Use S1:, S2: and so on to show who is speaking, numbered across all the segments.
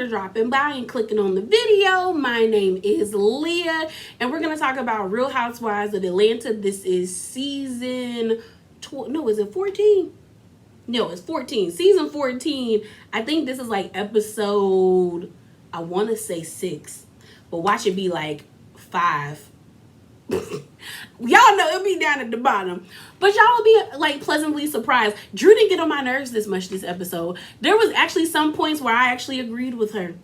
S1: for dropping by and clicking on the video. My name is Leah, and we're going to talk about Real Housewives of Atlanta. This is season 14? No, it's 14. Season 14. I think this is like episode, I want to say 6, but watch it be like 5. Y'all know it'll be down at the bottom, but y'all will be like pleasantly surprised. Drew didn't get on my nerves this much this episode. There was actually some points where I actually agreed with her.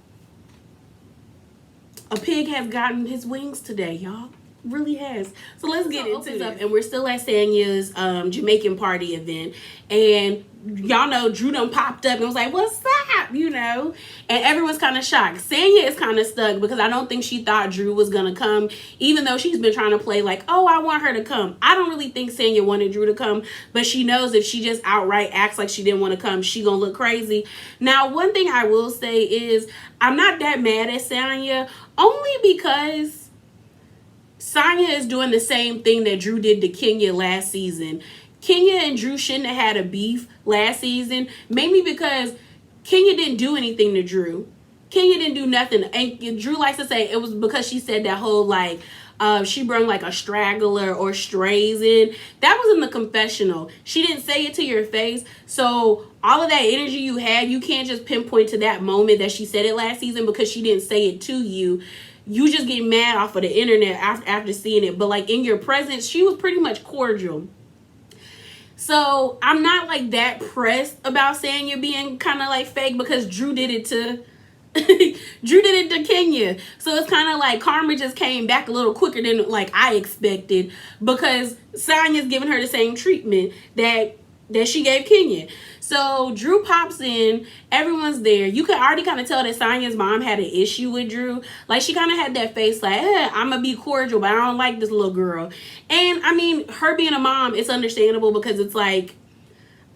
S1: A pig has gotten his wings today, y'all. Really has. So let's get into it. And we're still at Sanya's Jamaican party event, and y'all know Drew done popped up and was like, what's up, you know? And everyone's kind of shocked. Sanya is kind of stuck because I don't think she thought Drew was gonna come, even though she's been trying to play like, oh, I want her to come. I don't really think Sanya wanted Drew to come, but she knows if she just outright acts like she didn't want to come, she gonna look crazy. Now, one thing I will say is I'm not that mad at Sanya, only because Sanya is doing the same thing that Drew did to Kenya last season. Kenya and Drew shouldn't have had a beef last season, mainly because Kenya didn't do anything to Drew. Kenya didn't do nothing. And Drew likes to say it was because she said that whole like, she brought like a straggler or strays in. That was in the confessional. She didn't say it to your face. So all of that energy you had, you can't just pinpoint to that moment that she said it last season because she didn't say it to you. You just get mad off of the internet after seeing it. But like in your presence, she was pretty much cordial. So I'm not like that pressed about saying you're being kind of like fake because Drew did it to Drew did it to Kenya. So it's kind of like karma just came back a little quicker than like I expected because Sanya's giving her the same treatment that she gave Kenya. So Drew pops in, everyone's there. You could already kind of tell that Sanya's mom had an issue with Drew. Like she kind of had that face like, I'm gonna be cordial, but I don't like this little girl. And I mean, her being a mom, it's understandable because it's like,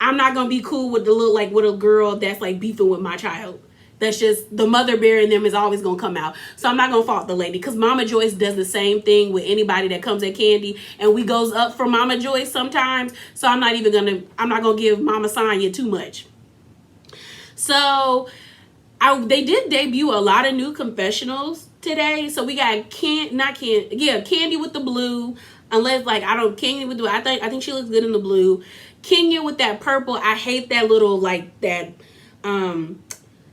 S1: I'm not gonna be cool with with a girl that's like beefing with my child. That's just the mother bear in them is always gonna come out. So I'm not gonna fault the lady because Mama Joyce does the same thing with anybody that comes at Candy, and we goes up for Mama Joyce sometimes. So I'm not gonna give Mama Sanya too much. So they did debut a lot of new confessionals today. So we got Candy with the blue. Unless like Kenya with the I think she looks good in the blue. Kenya with that purple. I hate that little like that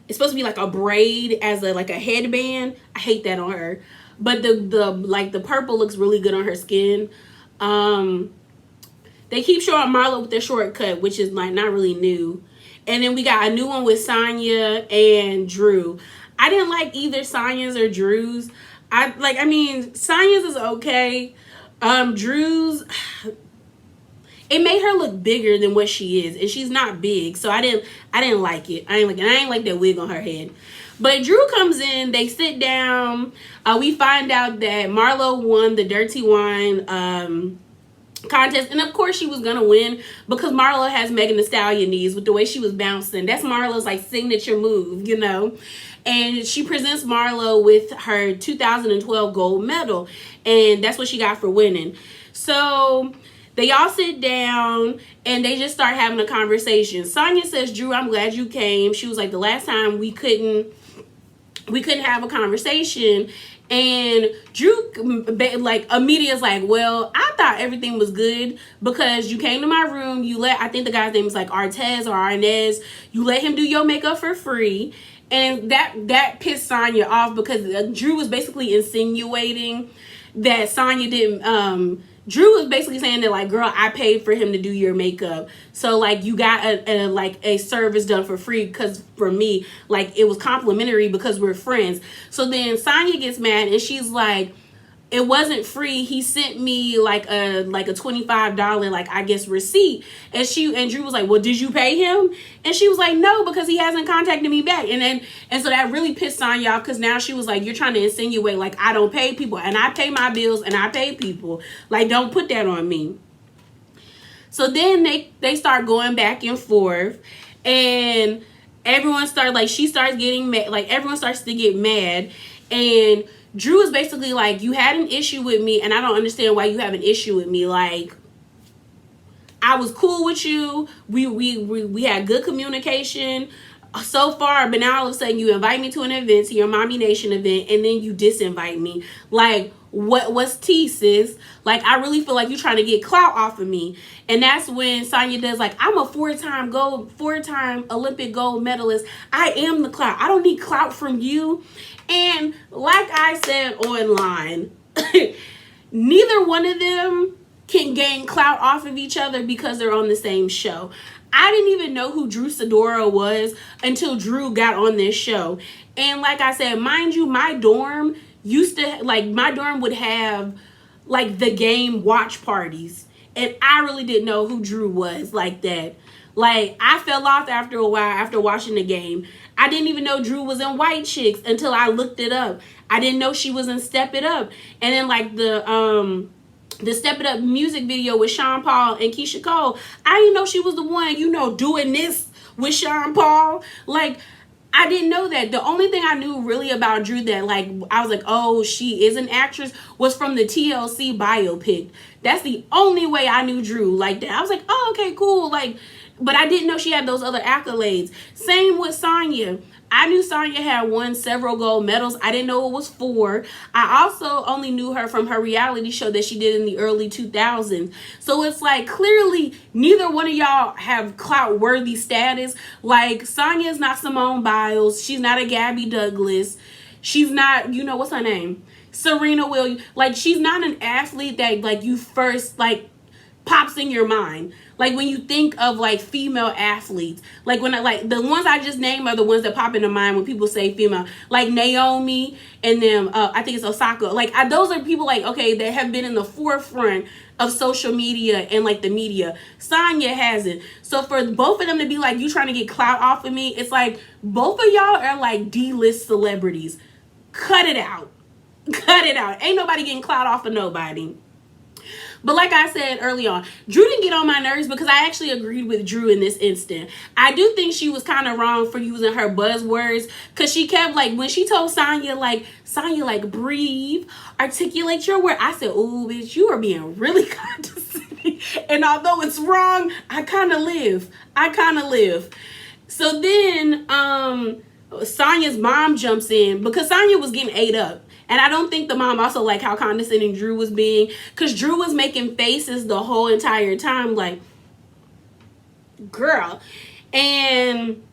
S1: it's supposed to be like a braid as a headband. I hate that on her. But the purple looks really good on her skin. They keep showing Marlo with their shortcut, which is like not really new. And then we got a new one with Sanya and Drew. I didn't like either Sanya's or Drew's. Sanya's is okay. Drew's, it made her look bigger than what she is, and she's not big, so I didn't like it. I ain't like that wig on her head. But Drew comes in, they sit down. We find out that Marlo won the Dirty Wine contest, and of course she was gonna win because Marlo has Megan Thee Stallion knees with the way she was bouncing. That's Marlo's like signature move, you know. And she presents Marlo with her 2012 gold medal, and that's what she got for winning. So they all sit down and they just start having a conversation. Sanya says, Drew, I'm glad you came. She was like, the last time we couldn't have a conversation. And Drew like immediately is like, well, I thought everything was good because you came to my room. I think the guy's name is like Artez or Arnez. You let him do your makeup for free. And that pissed Sanya off because Drew was basically insinuating that Sanya didn't, Drew was basically saying that like, girl, I paid for him to do your makeup. So like you got a service done for free because for me, like it was complimentary because we're friends. So then Sanya gets mad and she's like, it wasn't free. He sent me like a $25 like I guess receipt. And Drew was like, well, did you pay him? And she was like, no, because he hasn't contacted me back. And so that really pissed Sanya off because now she was like, you're trying to insinuate like I don't pay people and I pay my bills and I pay people. Like don't put that on me. So then they start going back and forth and everyone started like she starts getting mad, like everyone starts to get mad. And Drew is basically like, you had an issue with me and I don't understand why you have an issue with me. Like, I was cool with you. We had good communication. so far, but now all of a sudden you invite me to an event, to your Mommy Nation event, and then you disinvite me. Like, what's tea, sis? Like, I really feel like you're trying to get clout off of me. And that's when Sonya does, like, I'm a four-time Olympic gold medalist. I am the clout. I don't need clout from you. And like I said online, neither one of them can gain clout off of each other because they're on the same show. I didn't even know who Drew Sidora was until Drew got on this show. And like I said, mind you, my dorm would have like the game watch parties. And I really didn't know who Drew was like that. Like, I fell off after a while after watching the game. I didn't even know Drew was in White Chicks until I looked it up. I didn't know she was in Step It Up. And then like the Step It Up music video with Sean Paul and Keisha Cole, I didn't know she was the one, doing this with Sean Paul. Like, I didn't know that. The only thing I knew really about Drew that, like, I was like, oh, she is an actress, was from the TLC biopic. That's the only way I knew Drew like that. I was like, oh, okay, cool. Like, but I didn't know she had those other accolades. Same with Sonya. I knew Sonya had won several gold medals. I didn't know it was 4. I also only knew her from her reality show that she did in the early 2000s. So it's like, clearly, neither one of y'all have clout-worthy status. Like, Sonya's not Simone Biles. She's not a Gabby Douglas. She's not, what's her name? Serena Williams. Like, she's not an athlete that, like, you first, like, pops in your mind. Like, when you think of like female athletes, like the ones I just named are the ones that pop into mind when people say female, like Naomi and them, I think it's Osaka. Like, those are people like, okay, that have been in the forefront of social media and like the media. Sonya hasn't. So for both of them to be like, you trying to get clout off of me, it's like, both of y'all are like D-list celebrities. Cut it out. Cut it out. Ain't nobody getting clout off of nobody. But like I said early on, Drew didn't get on my nerves because I actually agreed with Drew in this instant. I do think she was kind of wrong for using her buzzwords, because she kept, like, when she told Sonya, like, breathe, articulate your word. I said, ooh, bitch, you are being really condescending. And although it's wrong, I kind of live. So then Sonya's mom jumps in because Sonya was getting ate up. And I don't think the mom also liked how condescending Drew was being, because Drew was making faces the whole entire time like, girl. And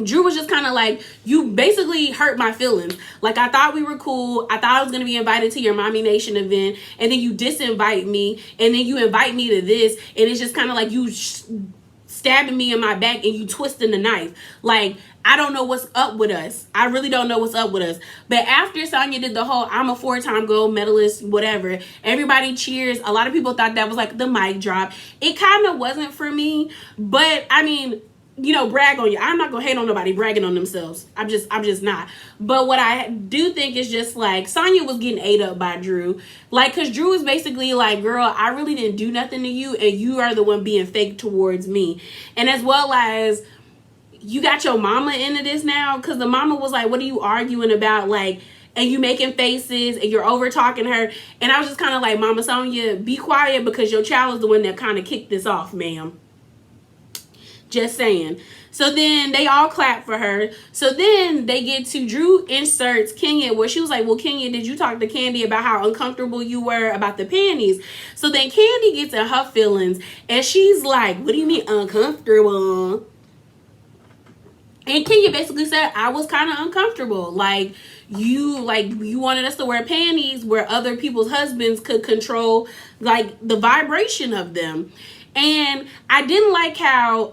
S1: Drew was just kind of like, you basically hurt my feelings. Like, I thought we were cool. I thought I was going to be invited to your Mommy Nation event. And then you disinvite me. And then you invite me to this. And it's just kind of like you stabbing me in my back and you twisting the knife. Like, I don't know what's up with us. I really don't know what's up with us. But after Sonya did the whole, I'm a 4-time gold medalist, whatever, everybody cheers. A lot of people thought that was like the mic drop. It kind of wasn't for me. But, I mean, brag on you. I'm not going to hate on nobody bragging on themselves. I'm just not. But what I do think is just like, Sonya was getting ate up by Drew. Like, because Drew was basically like, girl, I really didn't do nothing to you, and you are the one being fake towards me. And as well as, you got your mama into this now, because the mama was like, what are you arguing about? Like, and you making faces and you're over talking her. And I was just kind of like, Mama Sonya, be quiet, because your child is the one that kind of kicked this off, ma'am. Just saying. So then they all clap for her. So then they get to Drew inserts Kenya, where she was like, well, Kenya, did you talk to Candy about how uncomfortable you were about the panties? So then Candy gets in her feelings and she's like, what do you mean uncomfortable? And Kenya basically said, I was kind of uncomfortable. Like, you wanted us to wear panties where other people's husbands could control, like, the vibration of them. And I didn't like how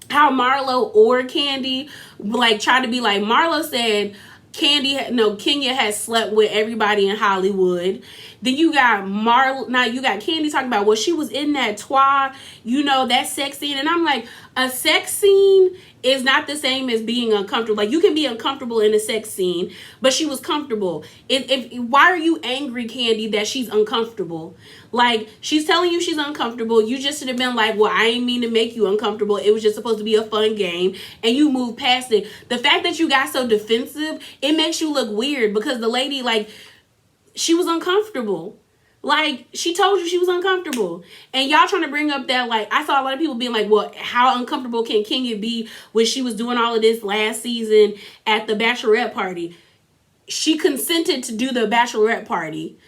S1: Marlo or Candy, like, tried to be like, Marlo said Kenya has slept with everybody in Hollywood. Then you got you got Candy talking about, well, she was in that twa, that sex scene. And I'm like, a sex scene is not the same as being uncomfortable. Like, you can be uncomfortable in a sex scene, but she was comfortable. Why are you angry, Candy, that she's uncomfortable? Like, she's telling you she's uncomfortable. You just should have been like, well, I ain't mean to make you uncomfortable. It was just supposed to be a fun game. And you moved past it. The fact that you got so defensive, it makes you look weird, because the lady, like, she was uncomfortable. Like, she told you she was uncomfortable. And y'all trying to bring up that, like, I saw a lot of people being like, well, how uncomfortable can Kenya be when she was doing all of this last season at the bachelorette party? She consented to do the bachelorette party.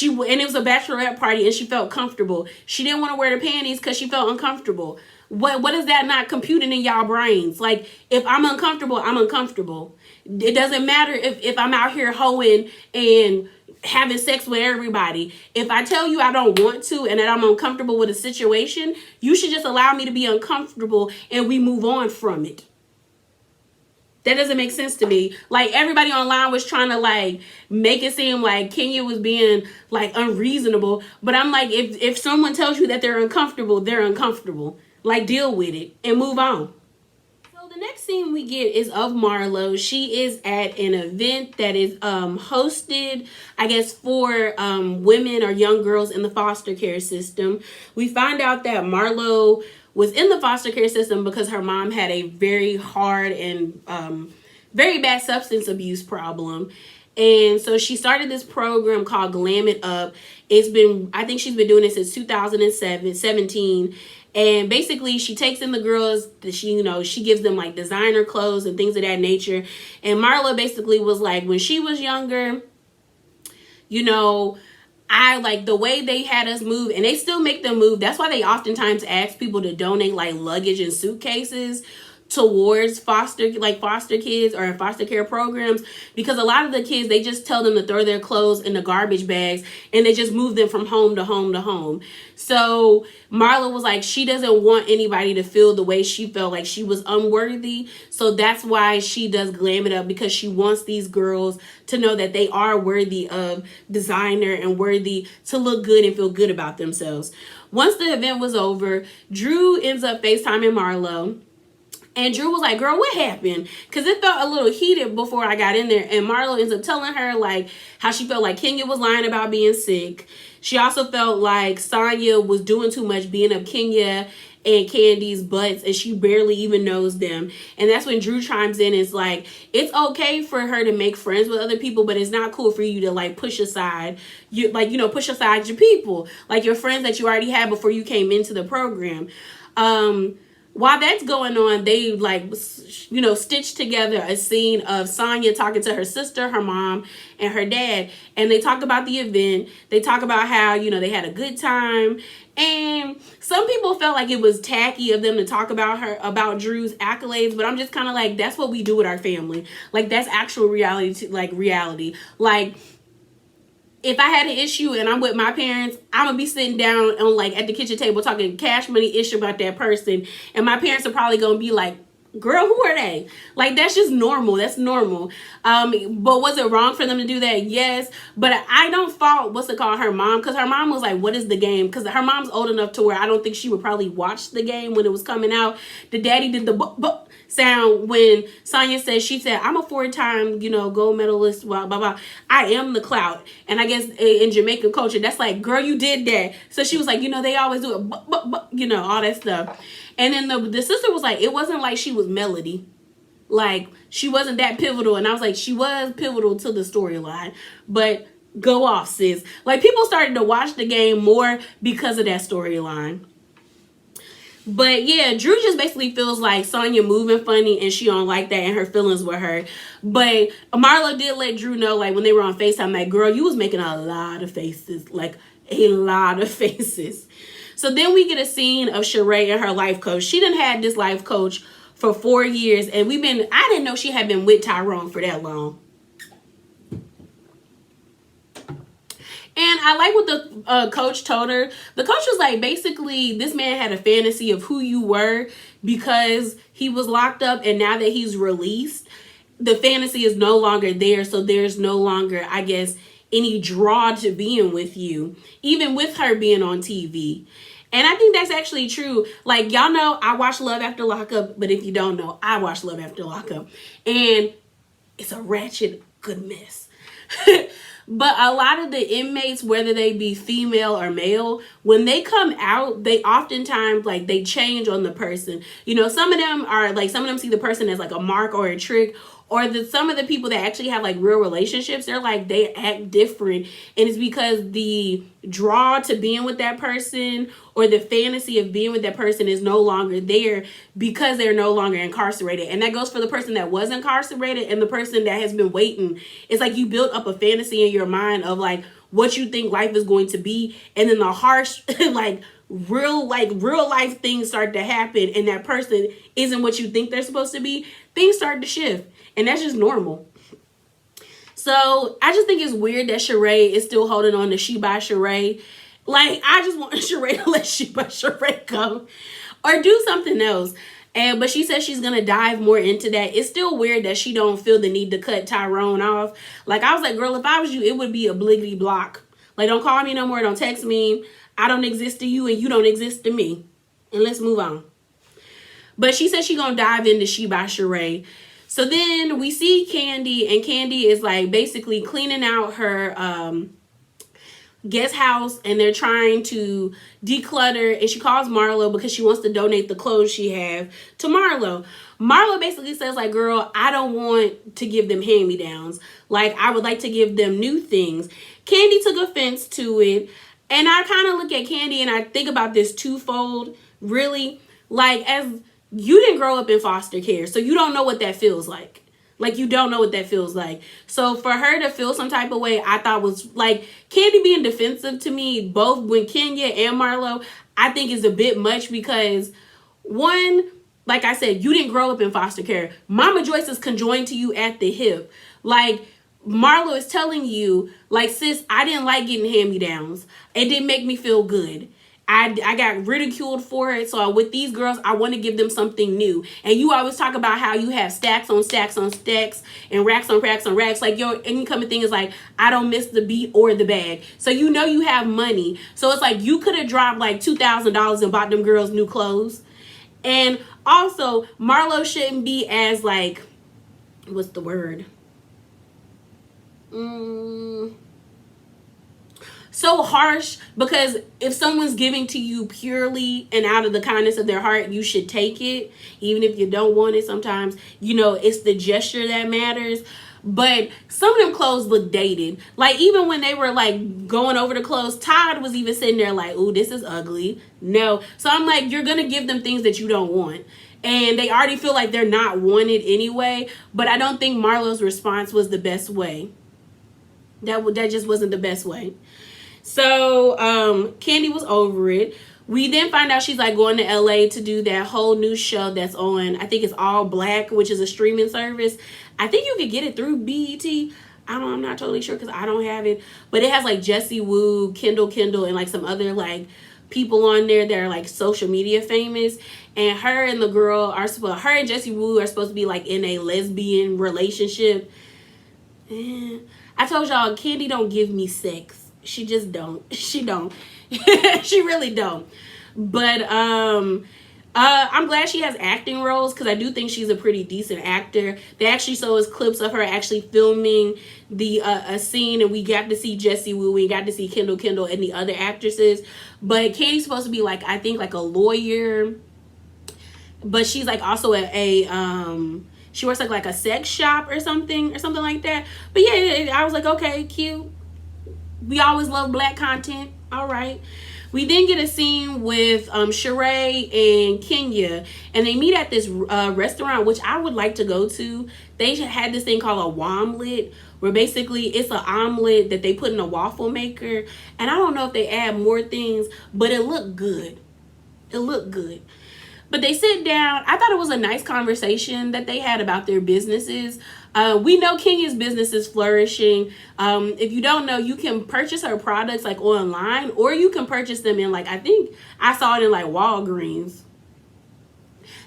S1: And it was a bachelorette party and she felt comfortable. She didn't want to wear the panties because she felt uncomfortable. What is that not computing in y'all brains? Like, if I'm uncomfortable, I'm uncomfortable. It doesn't matter if I'm out here hoeing and having sex with everybody. If I tell you I don't want to and that I'm uncomfortable with a situation, you should just allow me to be uncomfortable and we move on from it. That doesn't make sense to me. Like, everybody online was trying to, like, make it seem like Kenya was being, like, unreasonable. But I'm like, if someone tells you that they're uncomfortable, they're uncomfortable. Like, deal with it and move on. So the next scene we get is of Marlo. She is at an event that is hosted, I guess, for women or young girls in the foster care system. We find out that Marlo was in the foster care system because her mom had a very hard and very bad substance abuse problem. And so she started this program called Glam It Up. I think she's been doing it since 2017. And basically she takes in the girls that she gives them like designer clothes and things of that nature. And Marla basically was like, when she was younger, I like the way they had us move, and they still make them move. That's why they oftentimes ask people to donate like luggage and suitcases towards foster kids or foster care programs, because a lot of the kids, they just tell them to throw their clothes in the garbage bags and they just move them from home to home to home. So Marla was like, she doesn't want anybody to feel the way she felt, like she was unworthy. So that's why she does Glam It Up, because she wants these girls to know that they are worthy of designer and worthy to look good and feel good about themselves. Once the event was over, Drew ends up FaceTiming Marlo. And Drew was like, girl, what happened? Because it felt a little heated before I got in there. And Marlo ends up telling her like how she felt like Kenya was lying about being sick. She also felt like Sonya was doing too much being up Kenya and Candy's butts, and she barely even knows them. And that's when Drew chimes in and is like, it's okay for her to make friends with other people, but it's not cool for you to like push aside push aside your people, like your friends that you already had before you came into the program. While that's going on, they stitch together a scene of Sonya talking to her sister, her mom, and her dad. And they talk about the event. They talk about how, they had a good time. And some people felt like it was tacky of them to talk about Drew's accolades. But I'm just kind of like, that's what we do with our family. Like, that's actual reality, reality. Like, if I had an issue and I'm with my parents, I'm going to be sitting down on at the kitchen table talking cash money issue about that person. And my parents are probably going to be like, girl, who are they? Like, that's just normal. That's normal. But was it wrong for them to do that? Yes. But I don't fault, her mom. Because her mom was like, what is the game? Because her mom's old enough to where I don't think she would probably watch the game when it was coming out. The daddy did the sound when Sonya she said, I'm a 4-time, gold medalist, blah, blah, blah. I am the Clout. And I guess in Jamaican culture, that's like, girl, you did that. So she was like, they always do it, all that stuff. And then the sister was like, it wasn't like she was Melody. Like, she wasn't that pivotal. And I was like, she was pivotal to the storyline. But go off, sis. Like, people started to watch the game more because of that storyline. But yeah, Drew just basically feels like Sonya moving funny and she don't like that and her feelings with her. But Marlo did let Drew know, like, when they were on FaceTime, like, girl, you was making a lot of faces. Like, a lot of faces. So then we get a scene of Sheree and her life coach. She done had this life coach for 4 years. And I didn't know she had been with Tyrone for that long. And I like what the coach told her. The coach was like, basically, this man had a fantasy of who you were because he was locked up. And now that he's released, the fantasy is no longer there. So there's no longer, I guess, any draw to being with you, even with her being on TV. And I think that's actually true. Like, y'all know I watch Love After Lockup, but if you don't know, I watch Love After Lockup. And it's a ratchet good mess. But a lot of the inmates, whether they be female or male, when they come out, they oftentimes, they change on the person. Some of them see the person as, a mark or a trick, or some of the people that actually have like real relationships, they're like, they act different, and it's because the draw to being with that person or the fantasy of being with that person is no longer there because they're no longer incarcerated. And that goes for the person that was incarcerated and the person that has been waiting. It's like you built up a fantasy in your mind of like what you think life is going to be, and then the harsh real life things start to happen, and that person isn't what you think they're supposed to be. Things start to shift, and that's just normal. So I just think it's weird that Sheree is still holding on to She by Sheree. Like, I just want Sheree to let She by Sheree go or do something else. But she says she's gonna dive more into that. It's still weird that she don't feel the need to cut Tyrone off. Like, I was like, girl, if I was you, it would be a bliggity block. Like, don't call me no more, don't text me. I don't exist to you and you don't exist to me. And let's move on. But she says she's gonna dive into She by Sheree. So then we see Candy, and Candy is like basically cleaning out her guest house, and they're trying to declutter, and she calls Marlo because she wants to donate the clothes she have to Marlo. Marlo basically says like, girl, I don't want to give them hand-me-downs. Like, I would like to give them new things. Candy took offense to it, and I kind of look at Candy and I think about this twofold, really. Like, as you didn't grow up in foster care, so you don't know what that feels like. Like, you don't know what that feels like. So for her to feel some type of way, I thought was like Candy being defensive to me, both when Kenya and Marlo, I think is a bit much because, one, like I said, you didn't grow up in foster care. Mama Joyce is conjoined to you at the hip. Like, Marlo is telling you, like, sis, I didn't like getting hand-me-downs. It didn't make me feel good. I got ridiculed for it. So with these girls, I want to give them something new. And you always talk about how you have stacks on stacks on stacks and racks on racks on racks. Like, your incoming thing is like, I don't miss the beat or the bag. So you know you have money. So it's like you could have dropped like $2,000 and bought them girls new clothes. And also, Marlo shouldn't be as like, what's the word? So harsh, because if someone's giving to you purely and out of the kindness of their heart, you should take it, even if you don't want it. Sometimes, you know, it's the gesture that matters. But some of them clothes look dated. Like, even when they were like going over the clothes, Todd was even sitting there like, ooh, this is ugly. No. So I'm like, you're gonna give them things that you don't want, and they already feel like they're not wanted anyway. But I don't think Marlo's response was the best way. That just wasn't the best way. So Candy was over it. We then find out she's like going to LA to do that whole new show that's on, I think it's All Black, which is a streaming service. I think you could get it through BET. I'm not totally sure because I don't have it. But it has like Jessie Woo, Kendall, and like some other like people on there that are like social media famous. And her and the girl are supposed, her and Jessie Woo are supposed to be like in a lesbian relationship. And I told y'all, Candy don't give me sex. She just don't. She don't. She really don't. But I'm glad she has acting roles because I do think she's a pretty decent actor. They actually showed us clips of her actually filming the a scene, and we got to see Jessie Woo, we got to see Kendall, and the other actresses. But Candy's supposed to be like, I think like a lawyer, but she's like also she works like a sex shop or something like that. But yeah, I was like, okay, cute. We always love black content. All right. We then get a scene with Sheree and Kenya, and they meet at this restaurant, which I would like to go to. They had this thing called a womlet, where basically it's an omelet that they put in a waffle maker. And I don't know if they add more things, but it looked good. It looked good. But they sit down. I thought it was a nice conversation that they had about their businesses. We know Kenya's business is flourishing. If you don't know, you can purchase her products like online, or you can purchase them in like, I think I saw it in like Walgreens.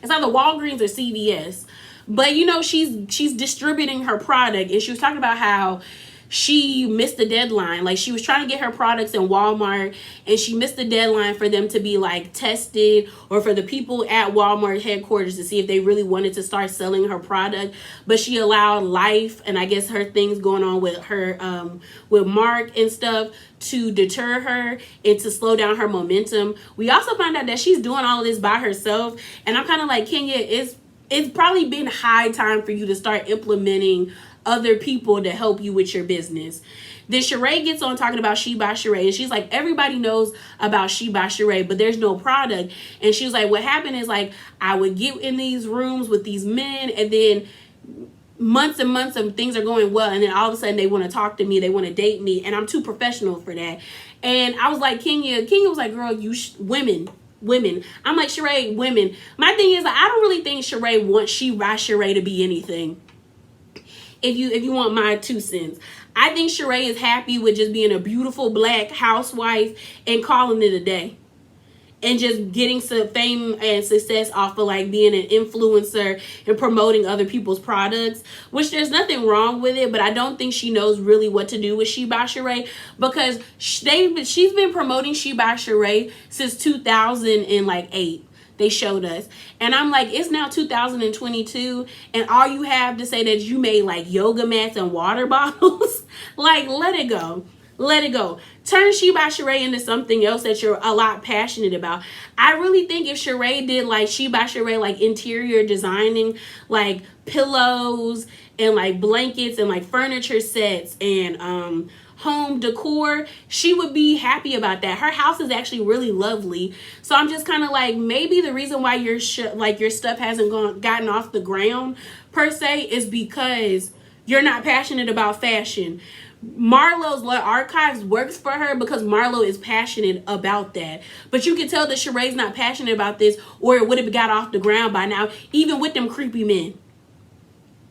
S1: It's either Walgreens or CVS. But you know, she's distributing her product, and she was talking about how she missed the deadline. Like, she was trying to get her products in Walmart, and she missed the deadline for them to be like tested, or for the people at Walmart headquarters to see if they really wanted to start selling her product. But she allowed life, and I guess her things going on with her with Mark and stuff, to deter her and to slow down her momentum. We also found out that she's doing all of this by herself, and I'm kind of like, Kenya, it's probably been high time for you to start implementing other people to help you with your business. Then Sheree gets on talking about She by Sheree, and she's like, everybody knows about She by Sheree, but there's no product. And she was like, what happened is, like, I would get in these rooms with these men, and then months and months of things are going well, and then all of a sudden they want to talk to me, they want to date me, and I'm too professional for that. And I was like, Kenya was like, girl, women. I'm like, Sheree, women. My thing is, like, I don't really think Sheree wants She by Sheree to be anything. If you want my 2 cents, I think Sheree is happy with just being a beautiful black housewife and calling it a day, and just getting some fame and success off of, like, being an influencer and promoting other people's products, which there's nothing wrong with it, but I don't think she knows really what to do with She by Sheree, because she's been promoting She by Sheree since 2008. They showed us, and I'm like, it's now 2022, and all you have to say that you made, like, yoga mats and water bottles. Like, let it go. Let it go. Turn She by Sheree into something else that you're a lot passionate about. I really think if Sheree did, like, She by Sheree, like, interior designing, like, pillows and, like, blankets and, like, furniture sets and home decor, she would be happy about that. Her house is actually really lovely. So I'm just kind of like, maybe the reason why your stuff hasn't gotten off the ground per se is because you're not passionate about fashion. Marlo's archives works for her because Marlo is passionate about that. But you can tell that Sheree's not passionate about this, or it would have got off the ground by now, even with them creepy men.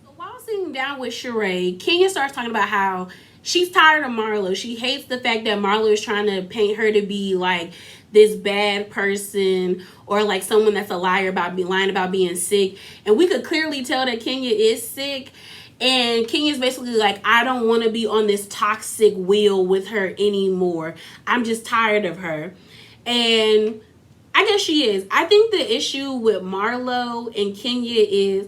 S1: So while sitting down with Sheree, Kenya starts talking about how she's tired of Marlo. She hates the fact that Marlo is trying to paint her to be, like, this bad person, or like someone that's a liar about lying about being sick. And we could clearly tell that Kenya is sick. And Kenya's basically like, I don't want to be on this toxic wheel with her anymore. I'm just tired of her. And I guess she is. I think the issue with Marlo and Kenya is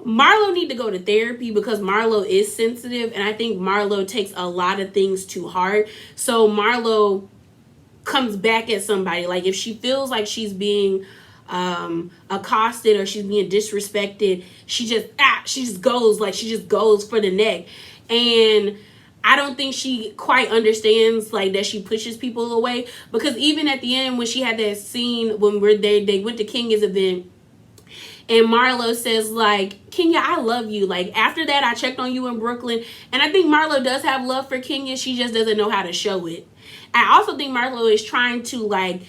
S1: Marlo need to go to therapy, because Marlo is sensitive, and I think Marlo takes a lot of things to heart. So Marlo comes back at somebody. Like, if she feels like she's being accosted or she's being disrespected, she just goes for the neck. And I don't think she quite understands, like, that she pushes people away, because even at the end when she had that scene when they went to Kenya's event, and Marlo says, like, Kenya, I love you. Like, after that, I checked on you in Brooklyn. And I think Marlo does have love for Kenya. She just doesn't know how to show it. I also think Marlo is trying to, like,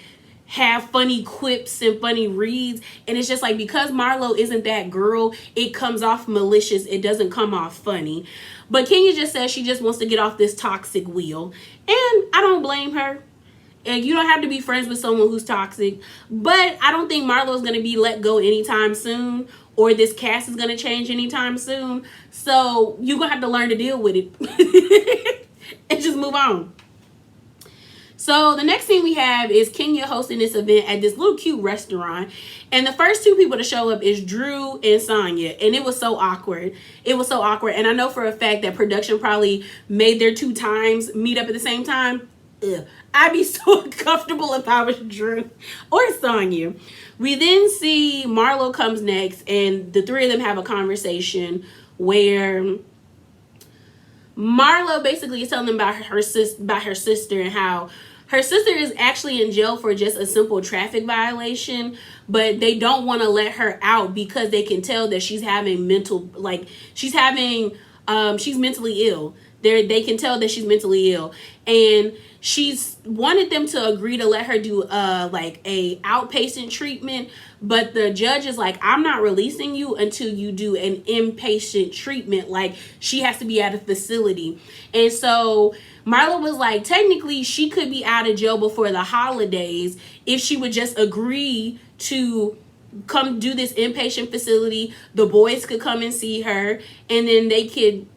S1: have funny quips and funny reads. And it's just like, because Marlo isn't that girl, it comes off malicious. It doesn't come off funny. But Kenya just says she just wants to get off this toxic wheel. And I don't blame her. And you don't have to be friends with someone who's toxic. But I don't think Marlo's going to be let go anytime soon, or this cast is going to change anytime soon. So you're going to have to learn to deal with it and just move on. So the next thing we have is Kenya hosting this event at this little cute restaurant. And the first 2 people to show up is Drew and Sonya. And it was so awkward. It was so awkward. And I know for a fact that production probably made their 2 times meet up at the same time. Ugh. I'd be so uncomfortable if I was Drew or Sonya. We then see Marlo comes next, and the 3 of them have a conversation where Marlo basically is telling them about her sister, and how her sister is actually in jail for just a simple traffic violation, but they don't want to let her out because they can tell that she's having she's mentally ill. They can tell that she's mentally ill, and she's wanted them to agree to let her do like a outpatient treatment, but the judge is like, I'm not releasing you until you do an inpatient treatment. Like, she has to be at a facility. And so Marlo was like, technically she could be out of jail before the holidays if she would just agree to come do this inpatient facility. The boys could come and see her, and then they could,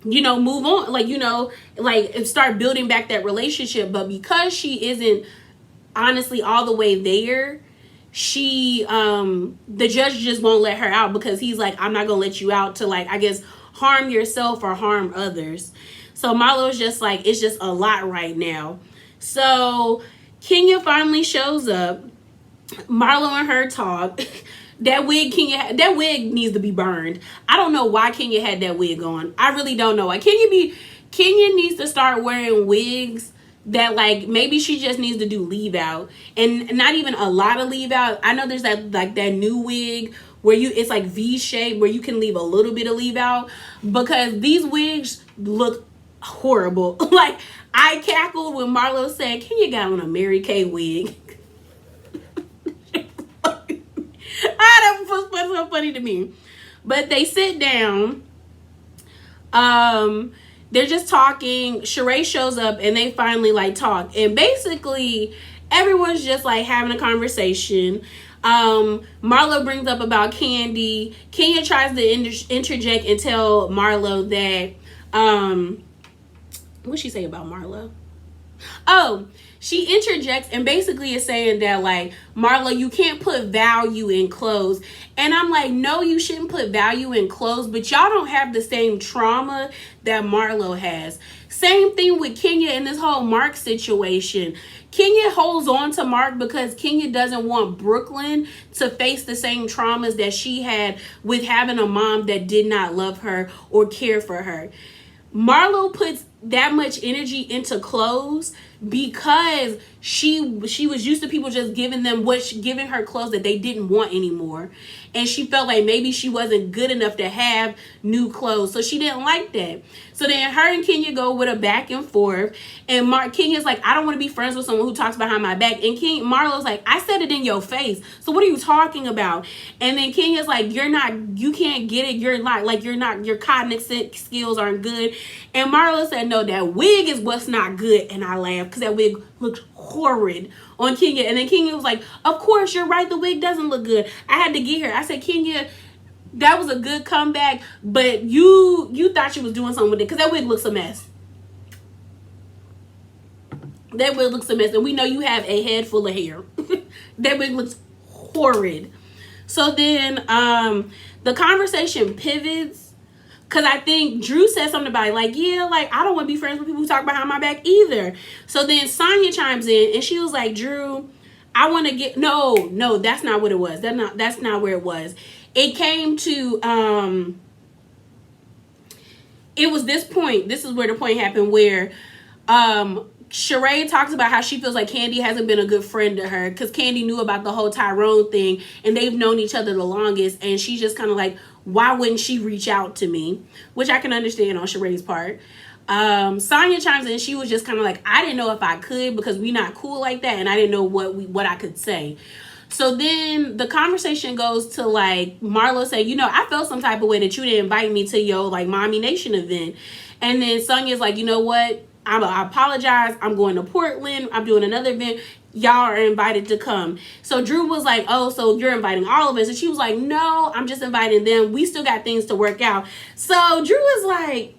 S1: move on, start building back that relationship. But because she isn't honestly all the way there, the judge just won't let her out, because he's like, I'm not gonna let you out to, like, I guess, harm yourself or harm others. So Marlo's just like, it's just a lot right now. So Kenya finally shows up. Marlo and her talk. That wig that wig needs to be burned. I don't know why Kenya had that wig on. I really don't know why. Kenya needs to start wearing wigs that, like, maybe she just needs to do leave out, and not even a lot of leave out. I know there's that, like, that new wig where it's like V shape where you can leave a little bit of leave out, because these wigs look horrible. Like, I cackled when Marlo said Kenya got on a Mary Kay wig. That was so funny to me. But they sit down. They're just talking. Sheree shows up and they finally, like, talk. And basically, everyone's just, like, having a conversation. Marlo brings up about Candy. Kenya tries to interject and tell Marlo that, what'd she say about Marlo? Oh, she interjects and basically is saying that, like, Marlo, you can't put value in clothes. And I'm like, no, you shouldn't put value in clothes, but y'all don't have the same trauma that Marlo has. Same thing with Kenya in this whole Mark situation. Kenya holds on to Mark because Kenya doesn't want Brooklyn to face the same traumas that she had with having a mom that did not love her or care for her. Marlo puts that much energy into clothes because she was used to people just giving her clothes that they didn't want anymore, and she felt like maybe she wasn't good enough to have new clothes, so she didn't like that. So then her and Kenya go with a back and forth, and Kenya's like, I don't want to be friends with someone who talks behind my back, and Marlo's like, I said it in your face, so what are you talking about? And then Kenya's like, you can't get it, your cognitive skills aren't good. And Marlo said, no, that wig is what's not good. And I laughed because that wig looked horrid on Kenya. And then Kenya was like, of course, you're right, the wig doesn't look good. I had to get her. I said, Kenya, that was a good comeback, but you thought you was doing something with it because that wig looks a mess. That wig looks a mess. And we know you have a head full of hair. That wig looks horrid. So then the conversation pivots. Because I think Drew said something about it, like, yeah, like, I don't want to be friends with people who talk behind my back either. So then Sonya chimes in, and she was like, Drew, I want to get... No, that's not what it was. That's not where it was. It came to... It was this point. This is where the point happened where... Sheree talks about how she feels like Candy hasn't been a good friend to her because Candy knew about the whole Tyrone thing and they've known each other the longest, and she's just kind of like, why wouldn't she reach out to me? Which I can understand on Sheree's part. Sonya chimes in, she was just kind of like, I didn't know if I could because we not cool like that, and I didn't know what I could say. So then the conversation goes to, like, Marlo said, I felt some type of way that you didn't invite me to your, like, Mommy Nation event. And then Sonya's like, you know what? I apologize. I'm going to Portland. I'm doing another event. Y'all are invited to come. So Drew was like, oh, so you're inviting all of us? And she was like, no, I'm just inviting them. We still got things to work out. So Drew was like,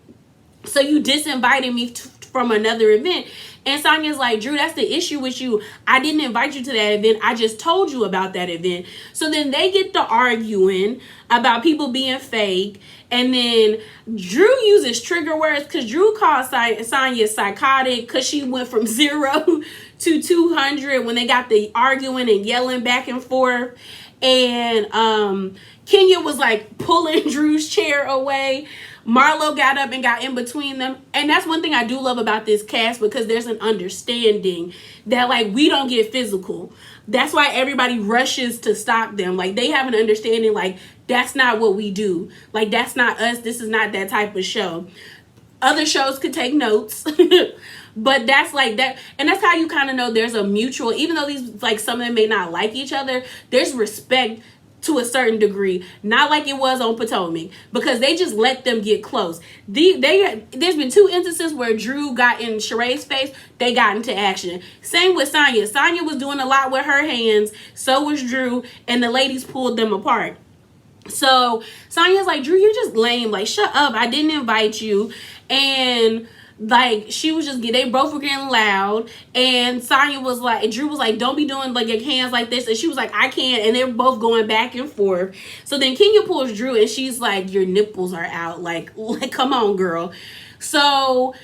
S1: so you disinvited me from another event? And Sonya's like, Drew, that's the issue with you. I didn't invite you to that event. I just told you about that event. So then they get to arguing about people being fake. And then Drew uses trigger words because Drew called Sonya psychotic because she went from 0 to 200 when they got the arguing and yelling back and forth. And Kenya was like pulling Drew's chair away. Marlo got up and got in between them. And that's one thing I do love about this cast, because there's an understanding that, like, we don't get physical. That's why everybody rushes to stop them. Like, they have an understanding, like, that's not what we do. Like, that's not us. This is not that type of show. Other shows could take notes. But that's like that. And that's how you kind of know there's a mutual, even though these, like, some of them may not like each other, there's respect to a certain degree, not like it was on Potomac, because they just let them get close. There's been 2 instances where Drew got in Sheree's face, they got into action. Same with Sonya. Sonya was doing a lot with her hands, so was Drew, and the ladies pulled them apart. So Sonya's like, Drew, you're just lame. Like, shut up. I didn't invite you. And like, she was just, they both were getting loud, and Sonya was like, Drew was like, don't be doing like your hands like this, and she was like, I can't, and they're both going back and forth. So then Kenya pulls Drew, and she's like, your nipples are out, like come on, girl. So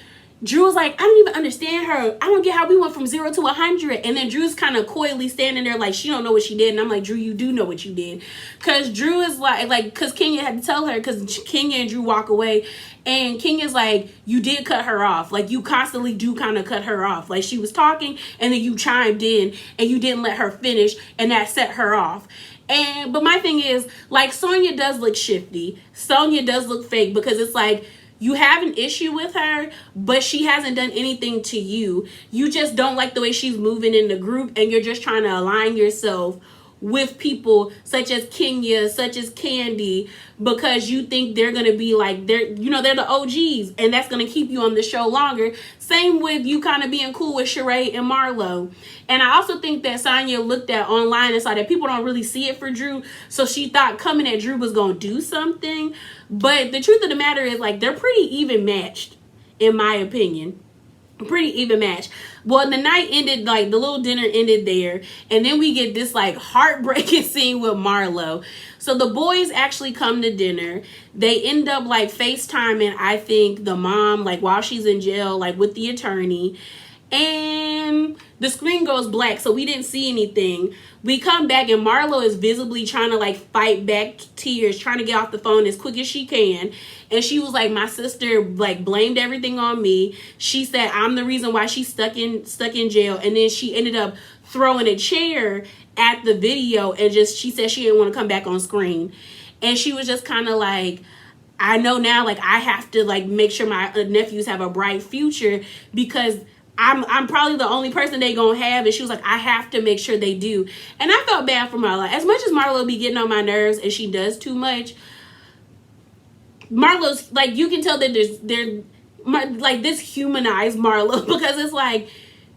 S1: Drew was like, I don't even understand her. I don't get how we went from 0 to 100. And then Drew's kind of coyly standing there like she don't know what she did. And I'm like, Drew, you do know what you did. Because Drew is because Kenya had to tell her, because Kenya and Drew walk away. And Kenya's like, you did cut her off. Like, you constantly do kind of cut her off. Like, she was talking and then you chimed in and you didn't let her finish. And that set her off. But my thing is, like, Sonya does look shifty. Sonya does look fake, because it's like, you have an issue with her, but she hasn't done anything to you. You just don't like the way she's moving in the group, and you're just trying to align yourself with people such as Kenya, such as Candy, because you think they're going to be like, they're the OGs, and that's going to keep you on the show longer. Same with you kind of being cool with Sheree and Marlo. And I also think that Sonya looked at online and saw that people don't really see it for Drew, so she thought coming at Drew was going to do something. But the truth of the matter is, like, they're pretty even matched, in my opinion. Pretty even match. Well, the night ended, like, the little dinner ended there, and then we get this, like, heartbreaking scene with Marlo. So the boys actually come to dinner. They end up, like, FaceTiming, I think, the mom, like, while she's in jail, like, with the attorney. And the screen goes black, so we didn't see anything. We come back, and Marlo is visibly trying to, like, fight back tears, trying to get off the phone as quick as she can. And she was like, my sister, like, blamed everything on me. She said I'm the reason why she's stuck in jail. And then she ended up throwing a chair at the video, and she said she didn't want to come back on screen. And she was just kind of like, I know now, like, I have to, like, make sure my nephews have a bright future, because I'm probably the only person they gonna have. And she was like, I have to make sure they do. And I felt bad for Marlo. As much as Marlo be getting on my nerves, and she does too much, Marlo's, like, you can tell that this humanized Marlo, because it's like,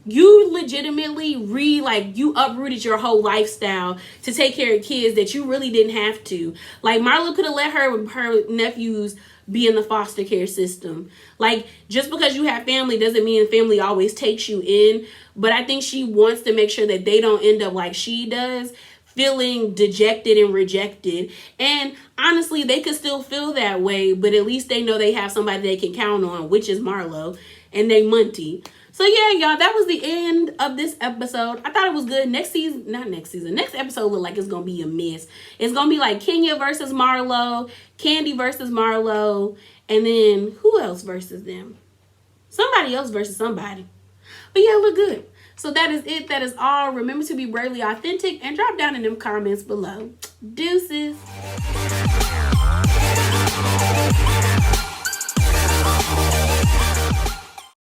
S1: you legitimately you uprooted your whole lifestyle to take care of kids that you really didn't have to. Like, Marlo could have let her nephews be in the foster care system. Like, just because you have family doesn't mean family always takes you in. But I think she wants to make sure that they don't end up like she does, feeling dejected and rejected. And honestly, they could still feel that way, but at least they know they have somebody they can count on, which is Marlo, and they Munty. So yeah, y'all, that was the end of this episode. I thought it was good. Next episode look like it's gonna be a mess. It's gonna be like Kenya versus Marlo, Candy versus Marlo, and then who else versus them? Somebody else versus somebody. But yeah, look good. So that is it. That is all. Remember to be bravely authentic, and drop down in them comments below. Deuces.